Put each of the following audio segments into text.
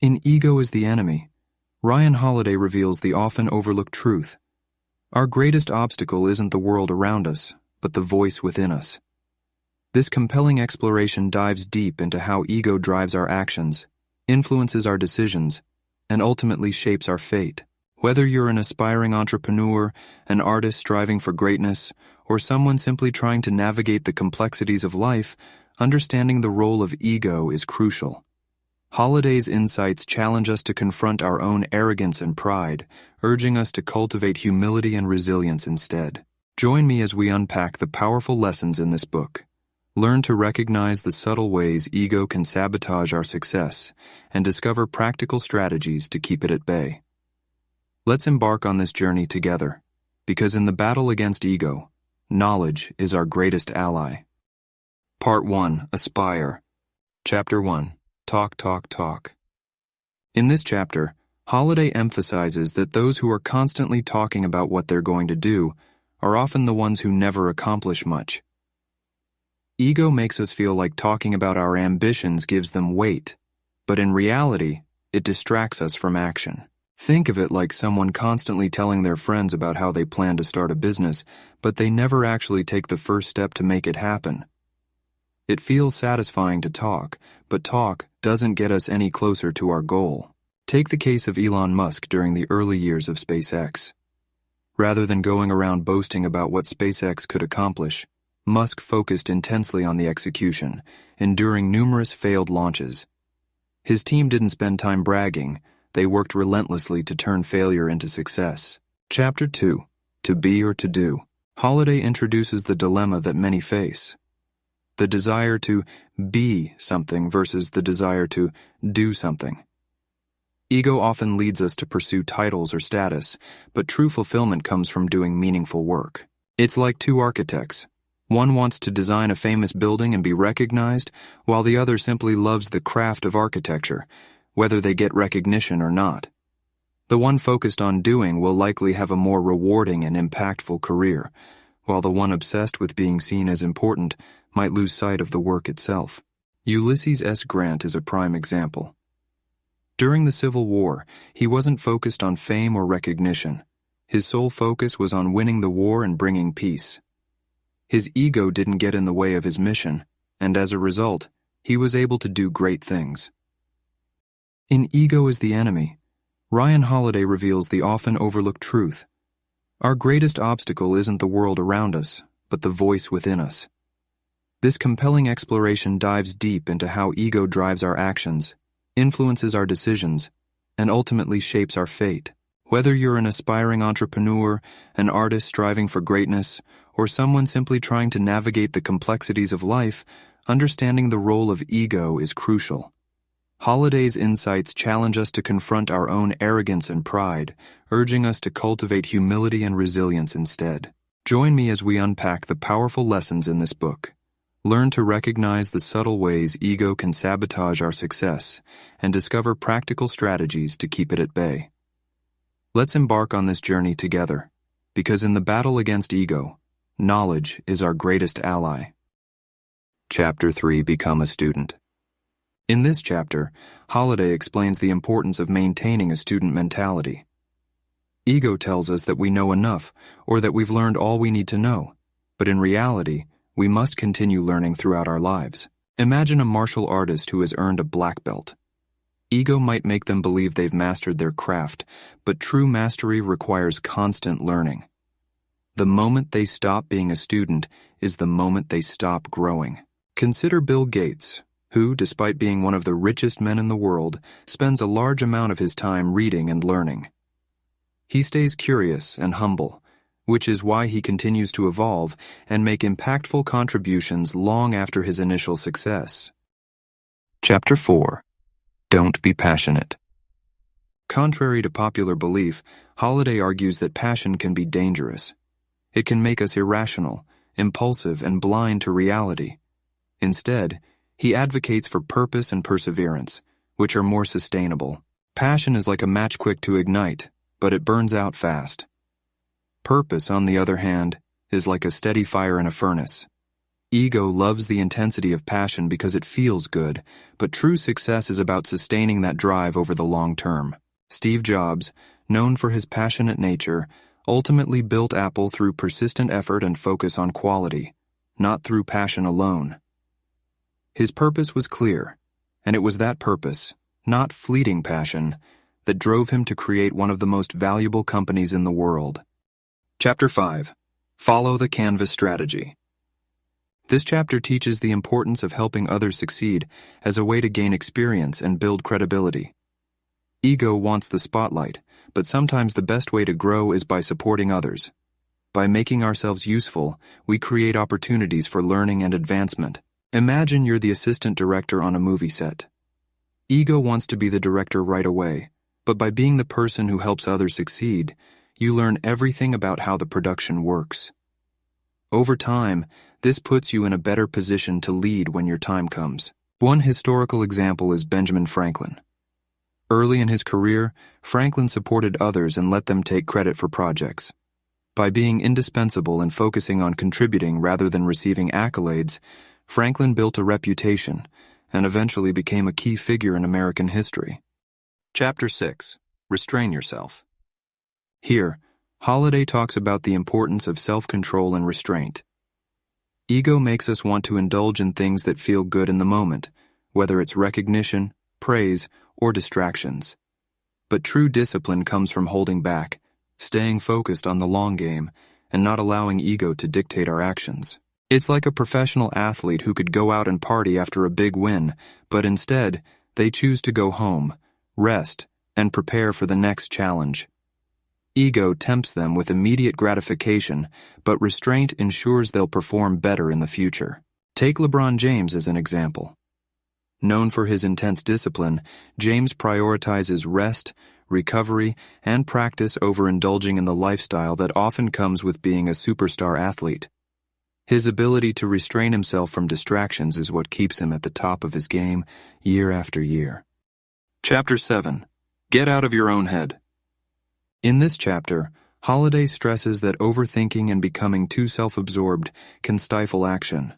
In Ego is the Enemy, Ryan Holiday reveals the often overlooked truth. Our greatest obstacle isn't the world around us, but the voice within us. This compelling exploration dives deep into how ego drives our actions, influences our decisions, and ultimately shapes our fate. Whether you're an aspiring entrepreneur, an artist striving for greatness, or someone simply trying to navigate the complexities of life, understanding the role of ego is crucial. Holiday's insights challenge us to confront our own arrogance and pride, urging us to cultivate humility and resilience instead. Join me as we unpack the powerful lessons in this book. Learn to recognize the subtle ways ego can sabotage our success and discover practical strategies to keep it at bay. Let's embark on this journey together, because in the battle against ego, knowledge is our greatest ally. Part 1. Aspire. Chapter 1. Talk, talk, talk. In this chapter, Holiday emphasizes that those who are constantly talking about what they're going to do are often the ones who never accomplish much. Ego makes us feel like talking about our ambitions gives them weight, but in reality, it distracts us from action. Think of it like someone constantly telling their friends about how they plan to start a business, but they never actually take the first step to make it happen. It feels satisfying to talk, but talk doesn't get us any closer to our goal. Take the case of Elon Musk during the early years of SpaceX. Rather than going around boasting about what SpaceX could accomplish, Musk focused intensely on the execution, enduring numerous failed launches. His team didn't spend time bragging, they worked relentlessly to turn failure into success. Chapter 2. To Be or to Do. Holiday introduces the dilemma that many face. The desire to be something versus the desire to do something. Ego often leads us to pursue titles or status, but true fulfillment comes from doing meaningful work. It's like two architects. One wants to design a famous building and be recognized, while the other simply loves the craft of architecture, whether they get recognition or not. The one focused on doing will likely have a more rewarding and impactful career, while the one obsessed with being seen as important might lose sight of the work itself. Ulysses S. Grant is a prime example. During the Civil War, he wasn't focused on fame or recognition. His sole focus was on winning the war and bringing peace. His ego didn't get in the way of his mission, and as a result, he was able to do great things. In Ego is the Enemy, Ryan Holiday reveals the often overlooked truth. Our greatest obstacle isn't the world around us, but the voice within us. This compelling exploration dives deep into how ego drives our actions, influences our decisions, and ultimately shapes our fate. Whether you're an aspiring entrepreneur, an artist striving for greatness, or someone simply trying to navigate the complexities of life, understanding the role of ego is crucial. Holiday's insights challenge us to confront our own arrogance and pride, urging us to cultivate humility and resilience instead. Join me as we unpack the powerful lessons in this book. Learn to recognize the subtle ways ego can sabotage our success and discover practical strategies to keep it at bay. Let's embark on this journey together, because in the battle against ego, knowledge is our greatest ally. Chapter 3. Become a Student. In this chapter, Holiday explains the importance of maintaining a student mentality. Ego tells us that we know enough, or that we've learned all we need to know, but in reality, we must continue learning throughout our lives. Imagine a martial artist who has earned a black belt. Ego might make them believe they've mastered their craft, but true mastery requires constant learning. The moment they stop being a student is the moment they stop growing. Consider Bill Gates, who, despite being one of the richest men in the world, spends a large amount of his time reading and learning. He stays curious and humble, which is why he continues to evolve and make impactful contributions long after his initial success. Chapter 4. Don't be passionate. Contrary to popular belief, Holiday argues that passion can be dangerous. It can make us irrational, impulsive, and blind to reality. Instead, he advocates for purpose and perseverance, which are more sustainable. Passion is like a match quick to ignite, but it burns out fast. Purpose, on the other hand, is like a steady fire in a furnace. Ego loves the intensity of passion because it feels good, but true success is about sustaining that drive over the long term. Steve Jobs, known for his passionate nature, ultimately built Apple through persistent effort and focus on quality, not through passion alone. His purpose was clear, and it was that purpose, not fleeting passion, that drove him to create one of the most valuable companies in the world. Chapter 5. Follow the Canvas Strategy. This chapter teaches the importance of helping others succeed as a way to gain experience and build credibility. Ego wants the spotlight, but sometimes the best way to grow is by supporting others. By making ourselves useful, we create opportunities for learning and advancement. Imagine you're the assistant director on a movie set. Ego wants to be the director right away, but by being the person who helps others succeed, you learn everything about how the production works. Over time, this puts you in a better position to lead when your time comes. One historical example is Benjamin Franklin. Early in his career, Franklin supported others and let them take credit for projects. By being indispensable and focusing on contributing rather than receiving accolades, Franklin built a reputation and eventually became a key figure in American history. Chapter 6. Restrain Yourself. Here, Holiday talks about the importance of self-control and restraint. Ego makes us want to indulge in things that feel good in the moment, whether it's recognition, praise, or distractions. But true discipline comes from holding back, staying focused on the long game, and not allowing ego to dictate our actions. It's like a professional athlete who could go out and party after a big win, but instead, they choose to go home, rest, and prepare for the next challenge. Ego tempts them with immediate gratification, but restraint ensures they'll perform better in the future. Take LeBron James as an example. Known for his intense discipline, James prioritizes rest, recovery, and practice over indulging in the lifestyle that often comes with being a superstar athlete. His ability to restrain himself from distractions is what keeps him at the top of his game year after year. Chapter 7. Get out of your own head. In this chapter, Holiday stresses that overthinking and becoming too self-absorbed can stifle action.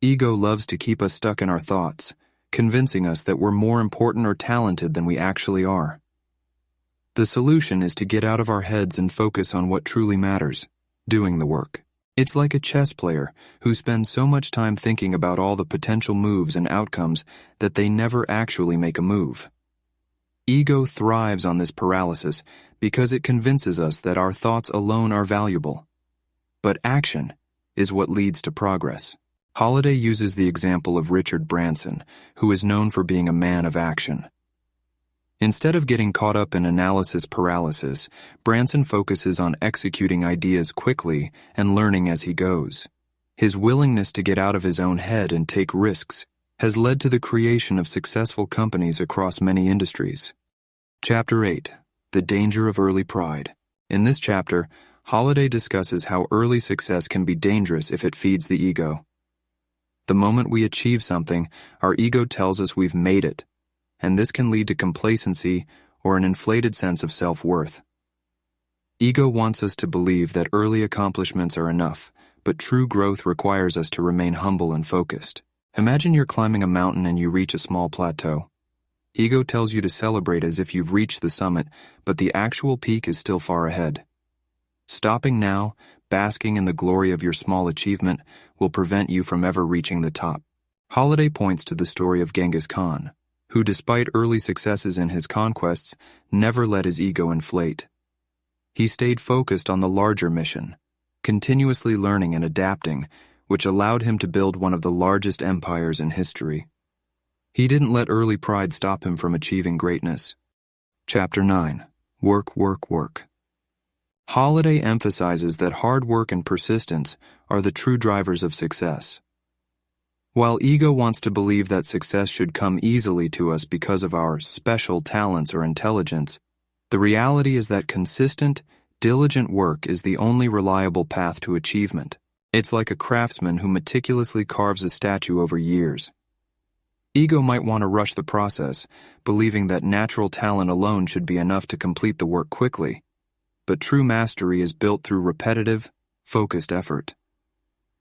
Ego loves to keep us stuck in our thoughts, convincing us that we're more important or talented than we actually are. The solution is to get out of our heads and focus on what truly matters, doing the work. It's like a chess player who spends so much time thinking about all the potential moves and outcomes that they never actually make a move. Ego thrives on this paralysis because it convinces us that our thoughts alone are valuable. But action is what leads to progress. Holiday uses the example of Richard Branson, who is known for being a man of action. Instead of getting caught up in analysis paralysis, Branson focuses on executing ideas quickly and learning as he goes. His willingness to get out of his own head and take risks has led to the creation of successful companies across many industries. Chapter 8. The Danger of Early Pride. In this chapter, Holiday discusses how early success can be dangerous if it feeds the ego. The moment we achieve something, our ego tells us we've made it, and this can lead to complacency or an inflated sense of self-worth. Ego wants us to believe that early accomplishments are enough, but true growth requires us to remain humble and focused. Imagine you're climbing a mountain and you reach a small plateau. Ego tells you to celebrate as if you've reached the summit, but the actual peak is still far ahead. Stopping now, basking in the glory of your small achievement, will prevent you from ever reaching the top. Holiday points to the story of Genghis Khan, who despite early successes in his conquests, never let his ego inflate. He stayed focused on the larger mission, continuously learning and adapting, which allowed him to build one of the largest empires in history. He didn't let early pride stop him from achieving greatness. Chapter 9. Work, work, work. Holiday emphasizes that hard work and persistence are the true drivers of success. While ego wants to believe that success should come easily to us because of our special talents or intelligence, the reality is that consistent, diligent work is the only reliable path to achievement. It's like a craftsman who meticulously carves a statue over years. Ego might want to rush the process, believing that natural talent alone should be enough to complete the work quickly. But true mastery is built through repetitive, focused effort.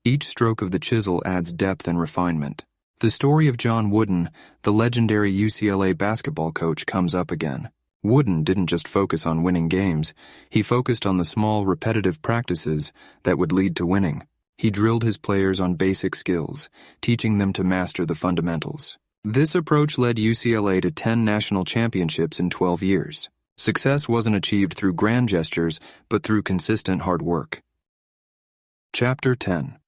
Each stroke of the chisel adds depth and refinement. The story of John Wooden, the legendary UCLA basketball coach, comes up again. Wooden didn't just focus on winning games, he focused on the small, repetitive practices that would lead to winning. He drilled his players on basic skills, teaching them to master the fundamentals. This approach led UCLA to 10 national championships in 12 years. Success wasn't achieved through grand gestures, but through consistent hard work. Chapter 10.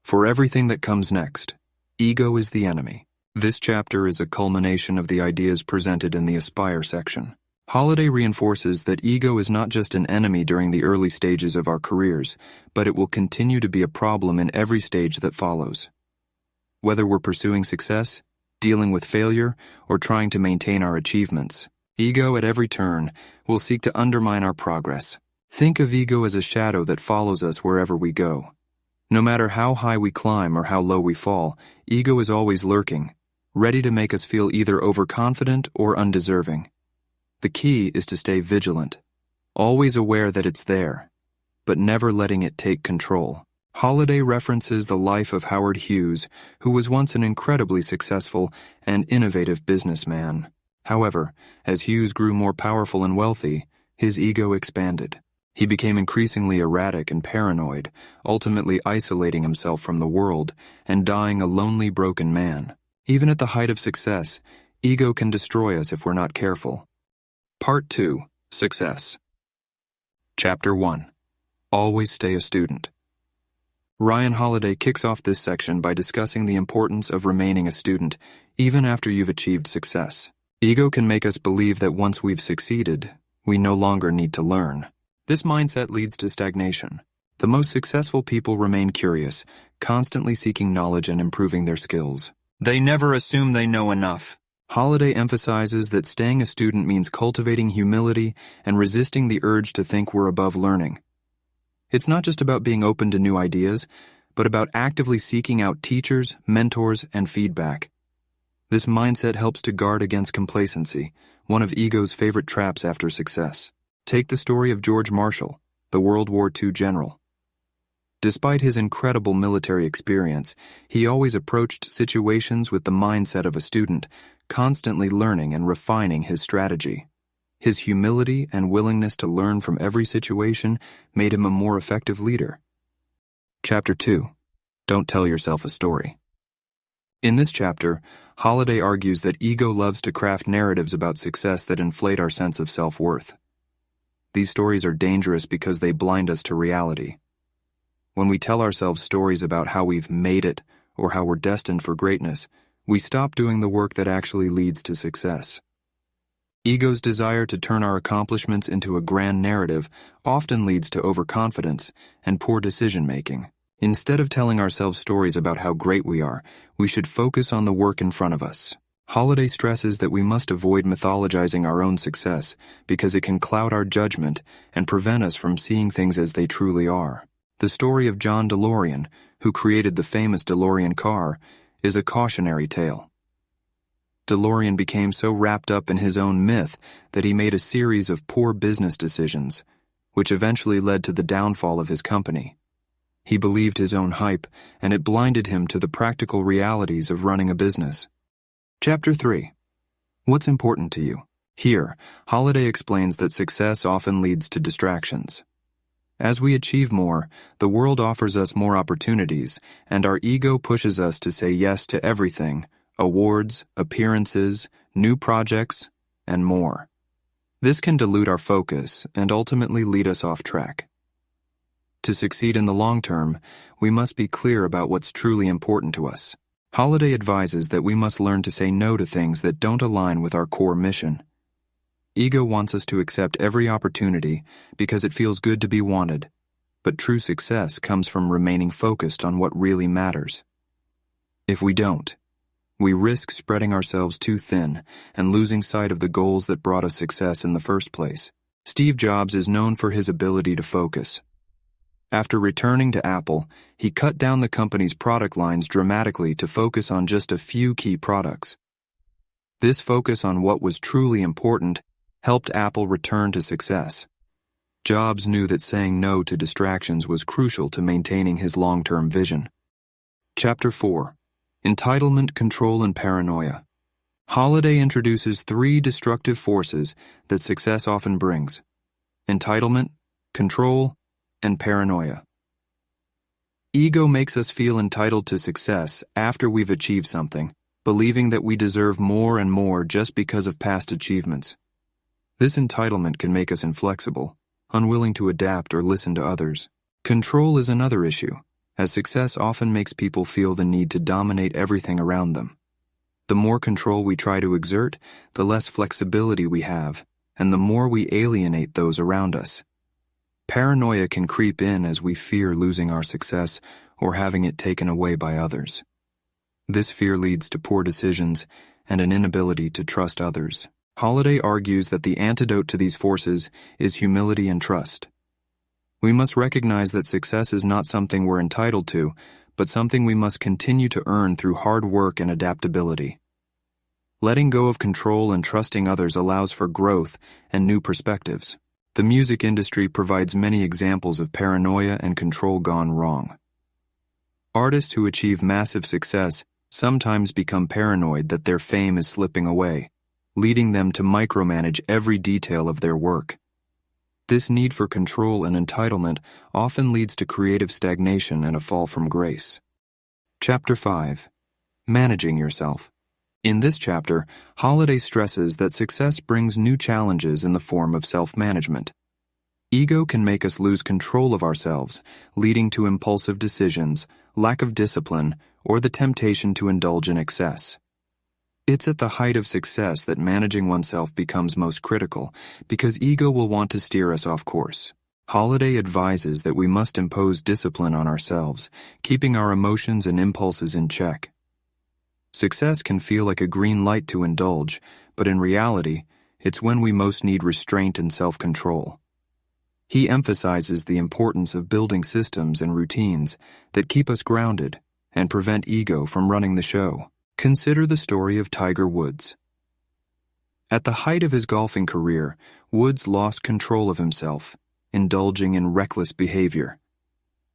For everything that comes next, ego is the enemy. This chapter is a culmination of the ideas presented in the Aspire section. Holiday reinforces that ego is not just an enemy during the early stages of our careers, but it will continue to be a problem in every stage that follows. Whether we're pursuing success, dealing with failure, or trying to maintain our achievements, ego at every turn will seek to undermine our progress. Think of ego as a shadow that follows us wherever we go. No matter how high we climb or how low we fall, ego is always lurking, ready to make us feel either overconfident or undeserving. The key is to stay vigilant, always aware that it's there, but never letting it take control. Holiday references the life of Howard Hughes, who was once an incredibly successful and innovative businessman. However, as Hughes grew more powerful and wealthy, his ego expanded. He became increasingly erratic and paranoid, ultimately isolating himself from the world and dying a lonely, broken man. Even at the height of success, ego can destroy us if we're not careful. Part 2. Success. Chapter 1. Always stay a student. Ryan Holiday kicks off this section by discussing the importance of remaining a student, even after you've achieved success. Ego can make us believe that once we've succeeded, we no longer need to learn. This mindset leads to stagnation. The most successful people remain curious, constantly seeking knowledge and improving their skills. They never assume they know enough. Holiday emphasizes that staying a student means cultivating humility and resisting the urge to think we're above learning. It's not just about being open to new ideas, but about actively seeking out teachers, mentors, and feedback. This mindset helps to guard against complacency, one of ego's favorite traps after success. Take the story of George Marshall, the World War II general. Despite his incredible military experience, he always approached situations with the mindset of a student, constantly learning and refining his strategy. His humility and willingness to learn from every situation made him a more effective leader. Chapter 2. Don't tell yourself a story. In this chapter, Holiday argues that ego loves to craft narratives about success that inflate our sense of self-worth. These stories are dangerous because they blind us to reality. When we tell ourselves stories about how we've made it or how we're destined for greatness, we stop doing the work that actually leads to success. Ego's desire to turn our accomplishments into a grand narrative often leads to overconfidence and poor decision-making. Instead of telling ourselves stories about how great we are, we should focus on the work in front of us. Holiday stresses that we must avoid mythologizing our own success because it can cloud our judgment and prevent us from seeing things as they truly are. The story of John DeLorean, who created the famous DeLorean car, is a cautionary tale. DeLorean became so wrapped up in his own myth that he made a series of poor business decisions, which eventually led to the downfall of his company. He believed his own hype, and it blinded him to the practical realities of running a business. Chapter 3. What's important to you? Here, Holiday explains that success often leads to distractions. As we achieve more, the world offers us more opportunities, and our ego pushes us to say yes to everything: awards, appearances, new projects, and more. This can dilute our focus and ultimately lead us off track. To succeed in the long term, we must be clear about what's truly important to us. Holiday advises that we must learn to say no to things that don't align with our core mission. Ego wants us to accept every opportunity because it feels good to be wanted, but true success comes from remaining focused on what really matters. If we don't, we risk spreading ourselves too thin and losing sight of the goals that brought us success in the first place. Steve Jobs is known for his ability to focus. After returning to Apple, he cut down the company's product lines dramatically to focus on just a few key products. This focus on what was truly important helped Apple return to success. Jobs knew that saying no to distractions was crucial to maintaining his long-term vision. Chapter 4. Entitlement, Control, and Paranoia. Holiday introduces 3 destructive forces that success often brings: entitlement, control, and paranoia. Ego makes us feel entitled to success after we've achieved something, believing that we deserve more and more just because of past achievements. This entitlement can make us inflexible, unwilling to adapt or listen to others. Control is another issue, as success often makes people feel the need to dominate everything around them. The more control we try to exert, the less flexibility we have, and the more we alienate those around us. Paranoia can creep in as we fear losing our success or having it taken away by others. This fear leads to poor decisions and an inability to trust others. Holiday argues that the antidote to these forces is humility and trust. We must recognize that success is not something we're entitled to, but something we must continue to earn through hard work and adaptability. Letting go of control and trusting others allows for growth and new perspectives. The music industry provides many examples of paranoia and control gone wrong. Artists who achieve massive success sometimes become paranoid that their fame is slipping away, leading them to micromanage every detail of their work. This need for control and entitlement often leads to creative stagnation and a fall from grace. Chapter 5. Managing Yourself. In this chapter, Holiday stresses that success brings new challenges in the form of self-management. Ego can make us lose control of ourselves, leading to impulsive decisions, lack of discipline, or the temptation to indulge in excess. It's at the height of success that managing oneself becomes most critical, because ego will want to steer us off course. Holiday advises that we must impose discipline on ourselves, keeping our emotions and impulses in check. Success can feel like a green light to indulge, but in reality, it's when we most need restraint and self-control. He emphasizes the importance of building systems and routines that keep us grounded and prevent ego from running the show. Consider the story of Tiger Woods. At the height of his golfing career, Woods lost control of himself, indulging in reckless behavior.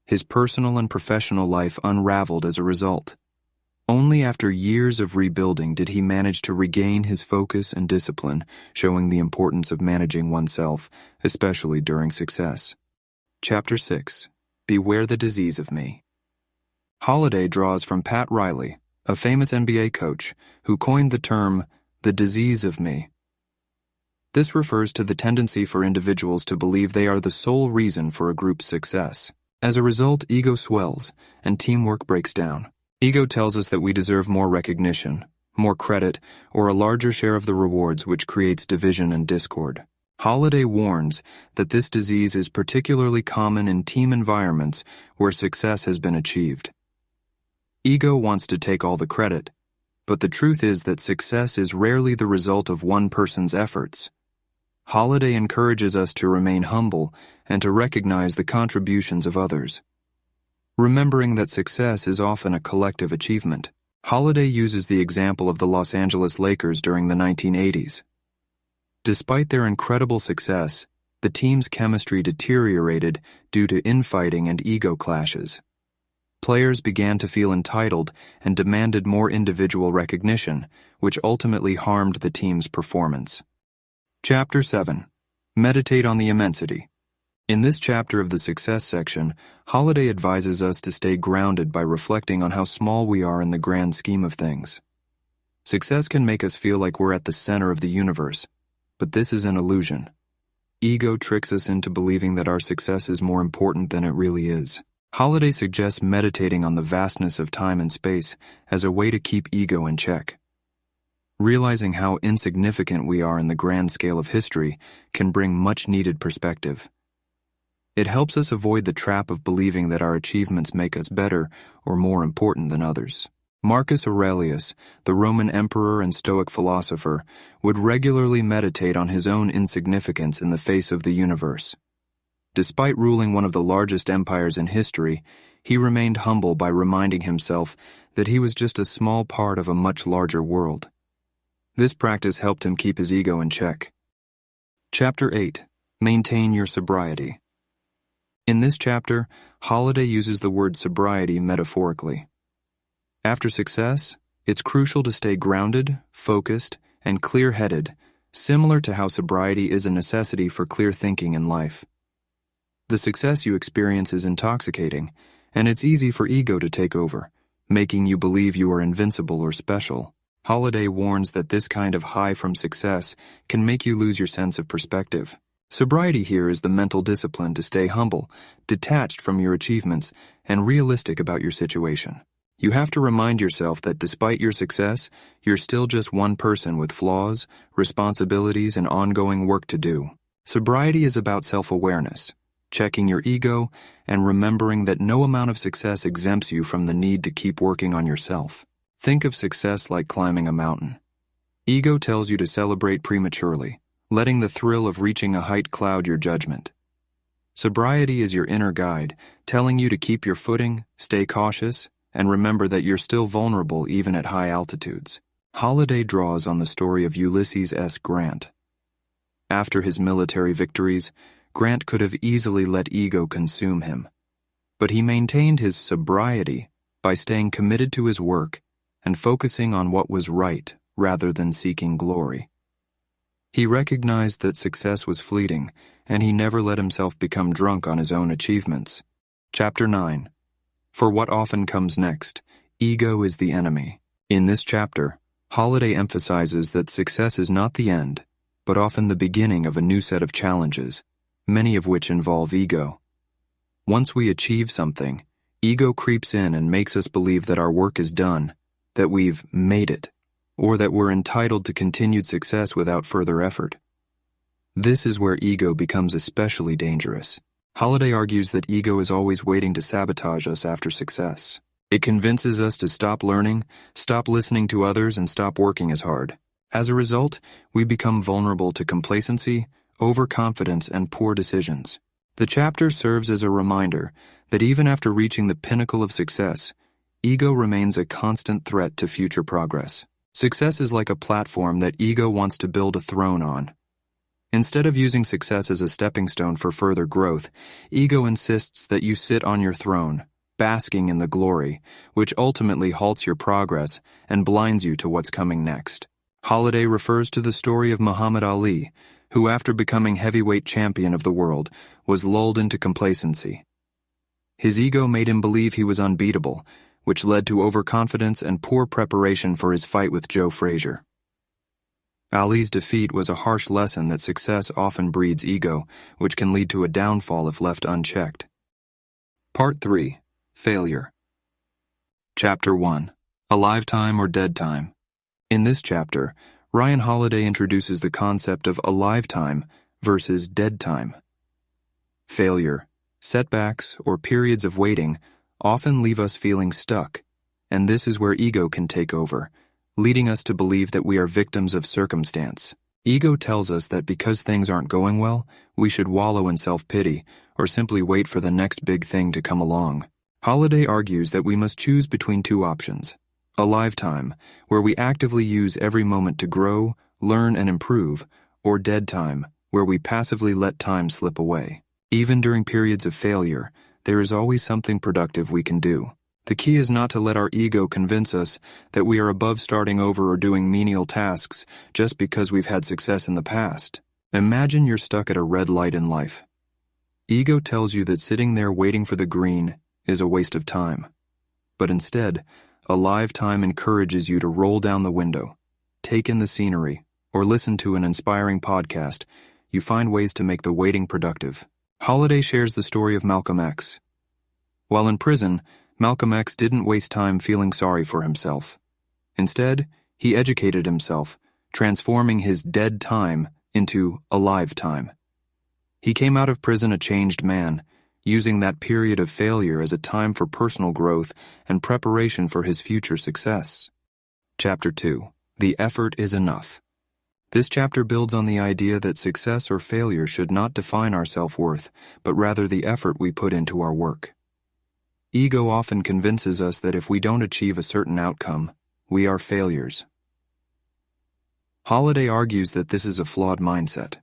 His personal and professional life unraveled as a result. Only after years of rebuilding did he manage to regain his focus and discipline, showing the importance of managing oneself, especially during success. Chapter 6. Beware the Disease of Me. Holiday draws from Pat Riley, a famous NBA coach, who coined the term, the disease of me. This refers to the tendency for individuals to believe they are the sole reason for a group's success. As a result, ego swells, and teamwork breaks down. Ego tells us that we deserve more recognition, more credit, or a larger share of the rewards, which creates division and discord. Holiday warns that this disease is particularly common in team environments where success has been achieved. Ego wants to take all the credit, but the truth is that success is rarely the result of one person's efforts. Holiday encourages us to remain humble and to recognize the contributions of others. Remembering that success is often a collective achievement, Holiday uses the example of the Los Angeles Lakers during the 1980s. Despite their incredible success, the team's chemistry deteriorated due to infighting and ego clashes. Players began to feel entitled and demanded more individual recognition, which ultimately harmed the team's performance. Chapter 7. Meditate on the Immensity. In this chapter of the success section, Holiday advises us to stay grounded by reflecting on how small we are in the grand scheme of things. Success can make us feel like we're at the center of the universe, but this is an illusion. Ego tricks us into believing that our success is more important than it really is. Holiday suggests meditating on the vastness of time and space as a way to keep ego in check. Realizing how insignificant we are in the grand scale of history can bring much-needed perspective. It helps us avoid the trap of believing that our achievements make us better or more important than others. Marcus Aurelius, the Roman emperor and Stoic philosopher, would regularly meditate on his own insignificance in the face of the universe. Despite ruling one of the largest empires in history, he remained humble by reminding himself that he was just a small part of a much larger world. This practice helped him keep his ego in check. Chapter 8. Maintain your sobriety. In this chapter, Holiday uses the word sobriety metaphorically. After success, it's crucial to stay grounded, focused, and clear-headed, similar to how sobriety is a necessity for clear thinking in life. The success you experience is intoxicating, and it's easy for ego to take over, making you believe you are invincible or special. Holiday warns that this kind of high from success can make you lose your sense of perspective. Sobriety here is the mental discipline to stay humble, detached from your achievements, and realistic about your situation. You have to remind yourself that despite your success, you're still just one person with flaws, responsibilities, and ongoing work to do. Sobriety is about self-awareness, checking your ego, and remembering that no amount of success exempts you from the need to keep working on yourself. Think of success like climbing a mountain. Ego tells you to celebrate prematurely, letting the thrill of reaching a height cloud your judgment. Sobriety is your inner guide, telling you to keep your footing, stay cautious, and remember that you're still vulnerable even at high altitudes. Holiday draws on the story of Ulysses S. Grant. After his military victories, Grant could have easily let ego consume him. But he maintained his sobriety by staying committed to his work and focusing on what was right rather than seeking glory. He recognized that success was fleeting, and he never let himself become drunk on his own achievements. Chapter 9. For what often comes next, ego is the enemy. In this chapter, Holiday emphasizes that success is not the end, but often the beginning of a new set of challenges, many of which involve ego. Once we achieve something, ego creeps in and makes us believe that our work is done, that we've made it, or that we're entitled to continued success without further effort. This is where ego becomes especially dangerous. Holiday argues that ego is always waiting to sabotage us after success. It convinces us to stop learning, stop listening to others, and stop working as hard. As a result, we become vulnerable to complacency, overconfidence, and poor decisions. The chapter serves as a reminder that even after reaching the pinnacle of success, ego remains a constant threat to future progress. Success is like a platform that ego wants to build a throne on. Instead of using success as a stepping stone for further growth, ego insists that you sit on your throne, basking in the glory, which ultimately halts your progress and blinds you to what's coming next. Holiday refers to the story of Muhammad Ali, who after becoming heavyweight champion of the world, was lulled into complacency. His ego made him believe he was unbeatable, which led to overconfidence and poor preparation for his fight with Joe Frazier. Ali's defeat was a harsh lesson that success often breeds ego, which can lead to a downfall if left unchecked. Part 3. Failure. Chapter 1. Alive Time or Dead Time. In this chapter, Ryan Holiday introduces the concept of alive time versus dead time. Failure, setbacks, or periods of waiting often leave us feeling stuck, and this is where ego can take over, leading us to believe that we are victims of circumstance. Ego tells us that because things aren't going well, we should wallow in self-pity or simply wait for the next big thing to come along. Holiday argues that we must choose between two options: alive time, where we actively use every moment to grow, learn, and improve, or dead time, where we passively let time slip away. Even during periods of failure, there is always something productive we can do. The key is not to let our ego convince us that we are above starting over or doing menial tasks just because we've had success in the past. Imagine you're stuck at a red light in life. Ego tells you that sitting there waiting for the green is a waste of time. But instead, alive time encourages you to roll down the window, take in the scenery, or listen to an inspiring podcast. You find ways to make the waiting productive. Holiday shares the story of Malcolm X. While in prison, Malcolm X didn't waste time feeling sorry for himself. Instead, he educated himself, transforming his dead time into alive time. He came out of prison a changed man, using that period of failure as a time for personal growth and preparation for his future success. Chapter 2. The Effort is Enough. This chapter builds on the idea that success or failure should not define our self-worth, but rather the effort we put into our work. Ego often convinces us that if we don't achieve a certain outcome, we are failures. Holiday argues that this is a flawed mindset.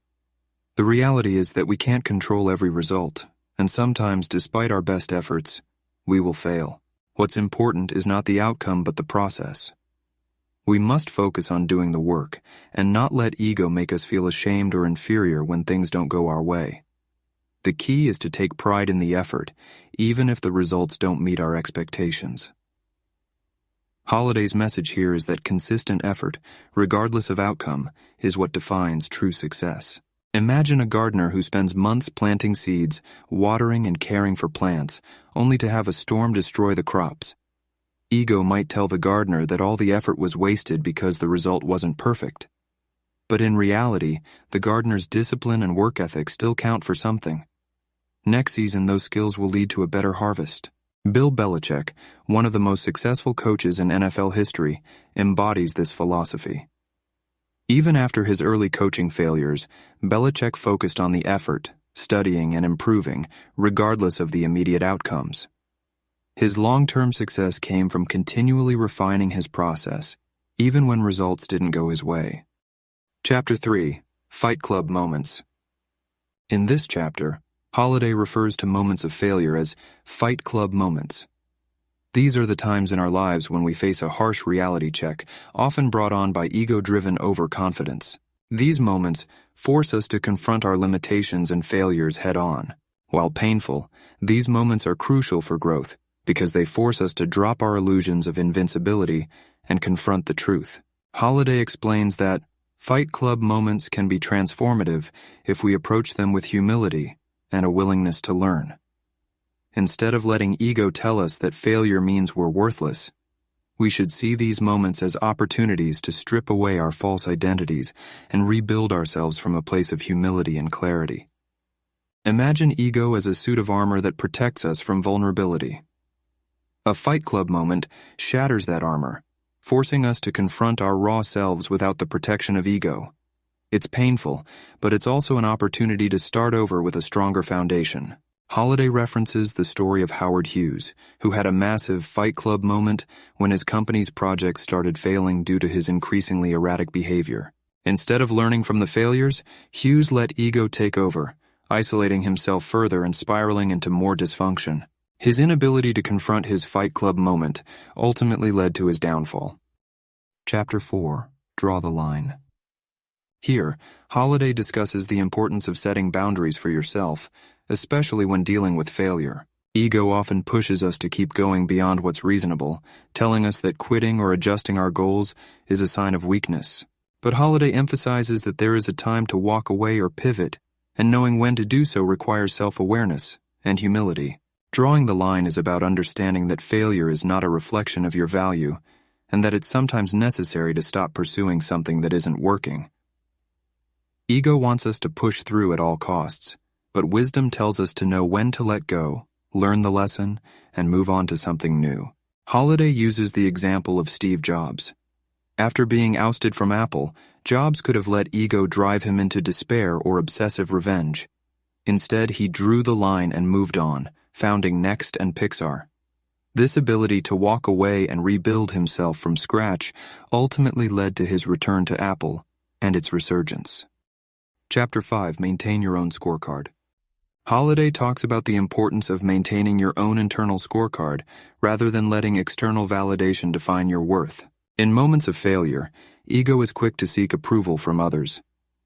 The reality is that we can't control every result, and sometimes, despite our best efforts, we will fail. What's important is not the outcome but the process. We must focus on doing the work, and not let ego make us feel ashamed or inferior when things don't go our way. The key is to take pride in the effort, even if the results don't meet our expectations. Holiday's message here is that consistent effort, regardless of outcome, is what defines true success. Imagine a gardener who spends months planting seeds, watering and caring for plants, only to have a storm destroy the crops. Ego might tell the gardener that all the effort was wasted because the result wasn't perfect. But in reality, the gardener's discipline and work ethic still count for something. Next season, those skills will lead to a better harvest. Bill Belichick, one of the most successful coaches in NFL history, embodies this philosophy. Even after his early coaching failures, Belichick focused on the effort, studying and improving, regardless of the immediate outcomes. His long-term success came from continually refining his process, even when results didn't go his way. Chapter 3. Fight Club Moments. In this chapter, Holiday refers to moments of failure as fight club moments. These are the times in our lives when we face a harsh reality check, often brought on by ego-driven overconfidence. These moments force us to confront our limitations and failures head-on. While painful, these moments are crucial for growth because they force us to drop our illusions of invincibility and confront the truth. Holiday explains that fight club moments can be transformative if we approach them with humility and a willingness to learn. Instead of letting ego tell us that failure means we're worthless, we should see these moments as opportunities to strip away our false identities and rebuild ourselves from a place of humility and clarity. Imagine ego as a suit of armor that protects us from vulnerability. A fight club moment shatters that armor, forcing us to confront our raw selves without the protection of ego. It's painful, but it's also an opportunity to start over with a stronger foundation. Holiday references the story of Howard Hughes, who had a massive fight club moment when his company's projects started failing due to his increasingly erratic behavior. Instead of learning from the failures, Hughes let ego take over, isolating himself further and spiraling into more dysfunction. His inability to confront his fight club moment ultimately led to his downfall. Chapter 4. Draw the Line. Here, Holiday discusses the importance of setting boundaries for yourself, especially when dealing with failure. Ego often pushes us to keep going beyond what's reasonable, telling us that quitting or adjusting our goals is a sign of weakness. But Holiday emphasizes that there is a time to walk away or pivot, and knowing when to do so requires self-awareness and humility. Drawing the line is about understanding that failure is not a reflection of your value, and that it's sometimes necessary to stop pursuing something that isn't working. Ego wants us to push through at all costs, but wisdom tells us to know when to let go, learn the lesson, and move on to something new. Holiday uses the example of Steve Jobs. After being ousted from Apple, Jobs could have let ego drive him into despair or obsessive revenge. Instead, he drew the line and moved on, founding Next and Pixar. This ability to walk away and rebuild himself from scratch ultimately led to his return to Apple and its resurgence. Chapter 5. Maintain your own scorecard. Holiday talks about the importance of maintaining your own internal scorecard rather than letting external validation define your worth. In moments of failure, ego is quick to seek approval from others,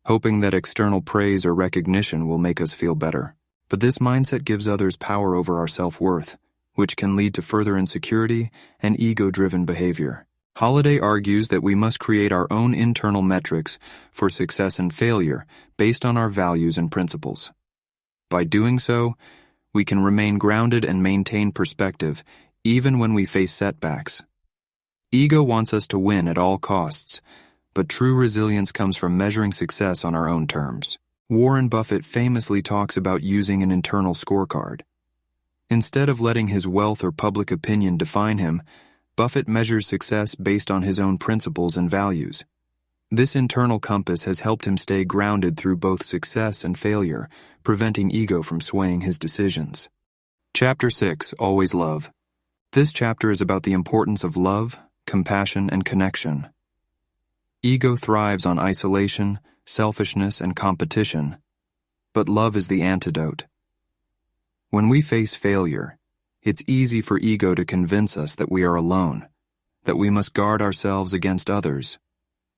hoping that external praise or recognition will make us feel better. But this mindset gives others power over our self-worth, which can lead to further insecurity and ego-driven behavior. Holiday argues that we must create our own internal metrics for success and failure based on our values and principles. By doing so, we can remain grounded and maintain perspective even when we face setbacks. Ego wants us to win at all costs, but true resilience comes from measuring success on our own terms. Warren Buffett famously talks about using an internal scorecard. Instead of letting his wealth or public opinion define him, Buffett measures success based on his own principles and values. This internal compass has helped him stay grounded through both success and failure, preventing ego from swaying his decisions. Chapter 6. Always Love. This chapter is about the importance of love, compassion, and connection. Ego thrives on isolation, selfishness, and competition, but love is the antidote. When we face failure, it's easy for ego to convince us that we are alone, that we must guard ourselves against others,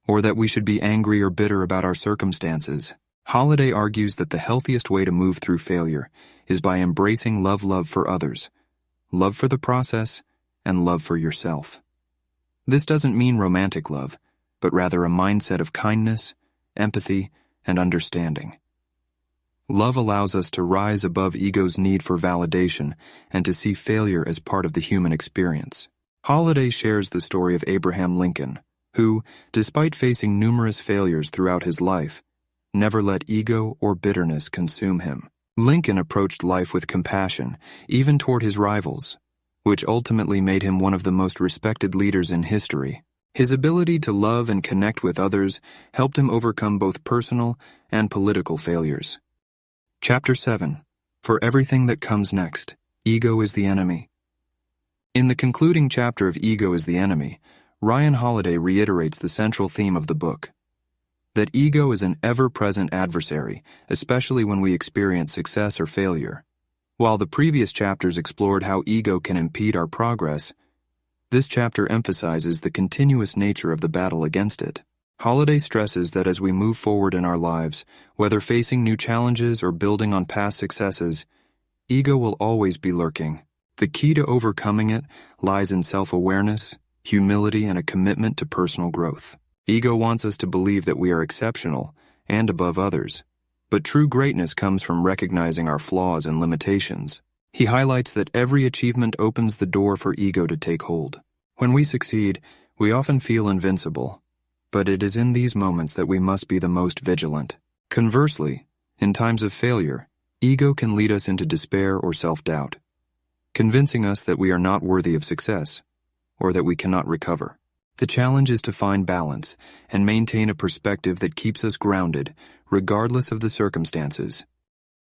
or that we should be angry or bitter about our circumstances. Holiday argues that the healthiest way to move through failure is by embracing love for others, love for the process, and love for yourself. This doesn't mean romantic love, but rather a mindset of kindness, empathy, and understanding. Love allows us to rise above ego's need for validation and to see failure as part of the human experience. Holiday shares the story of Abraham Lincoln, who, despite facing numerous failures throughout his life, never let ego or bitterness consume him. Lincoln approached life with compassion, even toward his rivals, which ultimately made him one of the most respected leaders in history. His ability to love and connect with others helped him overcome both personal and political failures. Chapter 7. For everything that comes next, ego is the enemy. In the concluding chapter of Ego is the Enemy, Ryan Holiday reiterates the central theme of the book, that ego is an ever-present adversary, especially when we experience success or failure. While the previous chapters explored how ego can impede our progress, this chapter emphasizes the continuous nature of the battle against it. Holiday stresses that as we move forward in our lives, whether facing new challenges or building on past successes, ego will always be lurking. The key to overcoming it lies in self-awareness, humility, and a commitment to personal growth. Ego wants us to believe that we are exceptional and above others, but true greatness comes from recognizing our flaws and limitations. He highlights that every achievement opens the door for ego to take hold. When we succeed, we often feel invincible, but it is in these moments that we must be the most vigilant. Conversely, in times of failure, ego can lead us into despair or self-doubt, convincing us that we are not worthy of success, or that we cannot recover. The challenge is to find balance and maintain a perspective that keeps us grounded, regardless of the circumstances.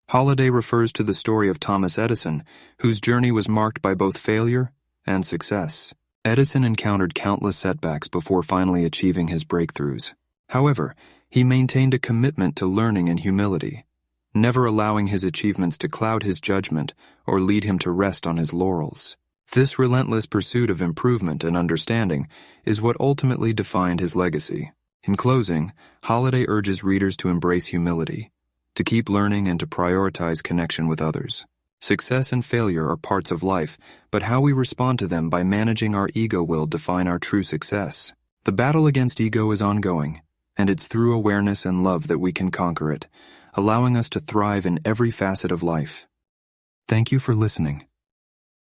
Holiday refers to the story of Thomas Edison, whose journey was marked by both failure and success. Edison encountered countless setbacks before finally achieving his breakthroughs. However, he maintained a commitment to learning and humility, never allowing his achievements to cloud his judgment or lead him to rest on his laurels. This relentless pursuit of improvement and understanding is what ultimately defined his legacy. In closing, Holiday urges readers to embrace humility, to keep learning and to prioritize connection with others. Success and failure are parts of life, but how we respond to them by managing our ego will define our true success. The battle against ego is ongoing, and it's through awareness and love that we can conquer it, allowing us to thrive in every facet of life. Thank you for listening.